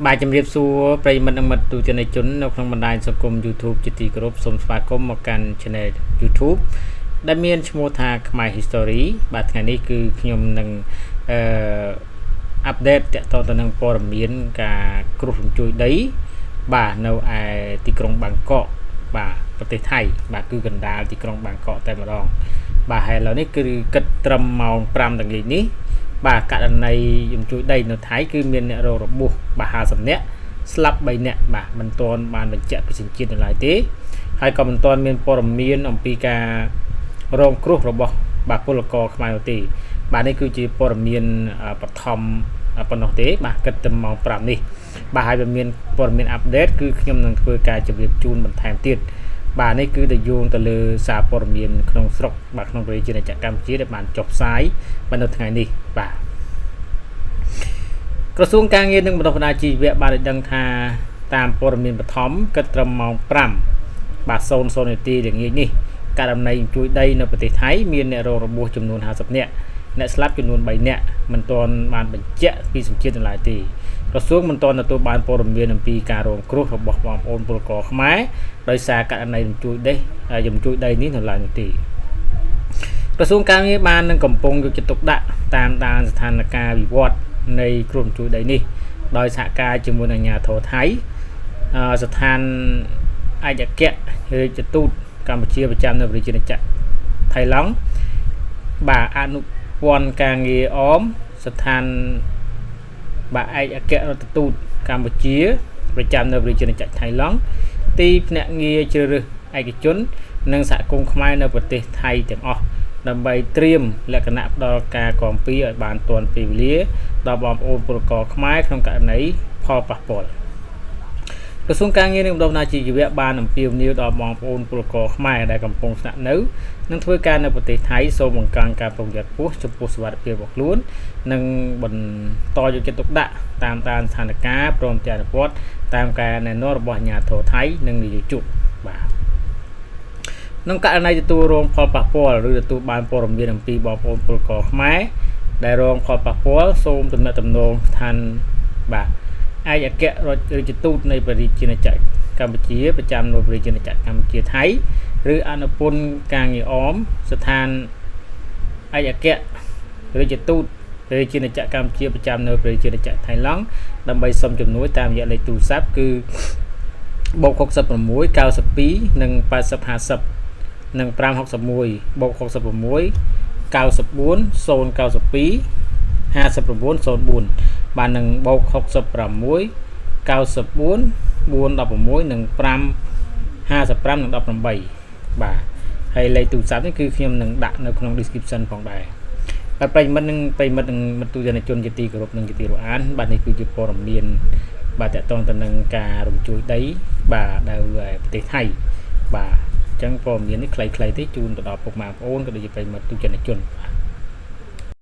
បាទជំរាបសួរប្រិយមិត្តនិងមិត្តទូទាំងជននៅក្នុងបណ្ដាញសង្គម YouTube ជាទីគោរពសូមស្វាគមន៍មកកាន់ Channel YouTube ដែលមានឈ្មោះថាខ្មែរ History បាទថ្ងៃនេះគឺខ្ញុំនឹងអាប់ដេតតទៅនឹងព័ត៌មានការគ្រោះរញ្ជួយដីបាទនៅឯទីក្រុងបាងកកបាទប្រទេសថៃបាទគឺកណ្ដាលទីក្រុងបាងកកតែម្ដងបាទហើយឥឡូវនេះគឺគិតត្រឹមម៉ោង 5 ល្ងាចនេះបាទករណីរញ្ជួយដីនៅថៃគឺមានអ្នករងរបួសបាទ50នាក់ស្លាប់3នាក់បាទមិនទាន់បានបញ្ជាក់ពីសញ្ជាតិនៅឡើយទេហើយក៏មិនទាន់មានព័ត៌មានអំពីការរងគ្រោះរបស់បាទពលករខ្មែរនោះទេបាទនេះគឺជាព័ត៌មានបឋមប៉ុណ្ណោះទេបាទគិតត្រឹមម៉ោង 5 នេះបាទហើយវាមានព័ត៌មានអាប់ដេតគឺខ្ញុំនឹងធ្វើការជម្រាបជូនបន្ថែមទៀតបាទនេះគឺទៅយោងទៅលើសារព័ត៌មានក្នុងស្រុកបាទក្នុងរាជាណាចក្រកម្ពុជាដែលបានចុះផ្សាយបាទនៅថ្ងៃនេះបាទក្រសួងការងារនិងបណ្ដុះបណ្ដាលជីវៈបានឲ្យដឹងថាតាមព័ត៌មានបឋមគិតត្រឹមម៉ោង 5 បាទ00នាទីល្ងាចនេះករណីជួយដីនៅប្រទេសថៃមានអ្នករងរបួសចំនួន50នាក់អ្នកស្លាប់ចំនួន3នាក់មិនទាន់បានបញ្ជាក់ពីសញ្ជាតិនៅឡើយទេក្រសួងមិនទាន់ទទួលបានព័ត៌មានអំពីការរងគ្រោះរបស់បងប្អូនពលករខ្មែរដោយសារករណីរញ្ជួយដីនេះនៅឡើយនោះទេក្រសួងការងារបាននឹងកំពុងយកចិត្តទុកដាក់តាមដានស្ថានភាពវិវត្តនៃគ្រោះរញ្ជួយដីនេះដោយសហការជាមួយនឹងអាជ្ញាធរថៃស្ថានឯកអគ្គរាជទូតកម្ពុជាប្រចាំនៅរាជាណាចក្រថៃឡង់បាទអនុព័ន្ធការងារអមស្ថានបាទឯកអគ្គរដ្ឋទូតកម្ពុជាប្រចាំនៅរាជាណាចក្រថៃឡង់ទីភ្នាក់ងារជ្រើសរើសឯកជននិងសហគមន៍ខ្មែរនៅប្រទេសថៃទាំងអស់ដើម្បីត្រៀមលក្ខណៈផ្ដល់ការគាំពារឲ្យបានទាន់ពេលវេលាដល់បងប្អូនពលករខ្មែរក្នុងករណីផលប៉ះពាល់ក្រសួងការងារនិងបណ្ដុះបណ្ដាលជីវៈបានអំពាវនាវដល់បងប្អូនពលករខ្មែរដែលកំពុងស្នាក់នៅនិងធ្វើការនៅប្រទេសថៃសូមបង្កើនការប្រុងប្រយ័ត្នខ្ពស់ចំពោះសុវត្ថិភាពរបស់ខ្លួននិងបន្តយកចិត្តទុកដាក់តាមដានស្ថានភាពព្រមទាំងអនុវត្តតាមការណែនាំរបស់អាជ្ញាធរថៃនិងនាយកជកបាទក្នុងករណីទទួលរងផលប៉ះពាល់ឬទទួលបានព័ត៌មានអំពីបងប្អូនពលករខ្មែរដែលរងផលប៉ះពាល់សូមទំនាក់ទំនងស្ថានបាទឯកអគ្គរដ្ឋទូតនៃប្រជាណាចក្រកម្ពុជាប្រចាំនៅប្រជាណាចក្រកម្ពុជាថៃឬអនុពន្ធការងារអមស្ថានឯកអគ្គរដ្ឋទូតប្រជាណាចក្រកម្ពុជាប្រចាំនៅប្រជាណាចក្រថៃឡង់ដើម្បីសុំជំនួយតាមរយៈលេខទូរស័ព្ទគឺ+66 92និង8050និង561+66 94 092 5904បាននឹង+66 94 416និង555និង18បាទហើយលេខទូរស័ព្ទនេះគឺខ្ញុំនឹងដាក់នៅក្នុង description ផងដែរបាទប្រិយមិត្តនិងមិត្តទូទាំងជនជាទីគោរពនិងជាទីរាប់អានបាទនេះគឺជាព័ត៌មានបាទតកតងទៅនឹងការរញ្ជួយដីបាទនៅប្រទេសថៃបាទអញ្ចឹងព័ត៌មាននេះខ្លីៗទេជូនទៅដល់ពុកម៉ែបងប្អូនក៏ដូចជាប្រិយមិត្តទូទាំងជនបាទ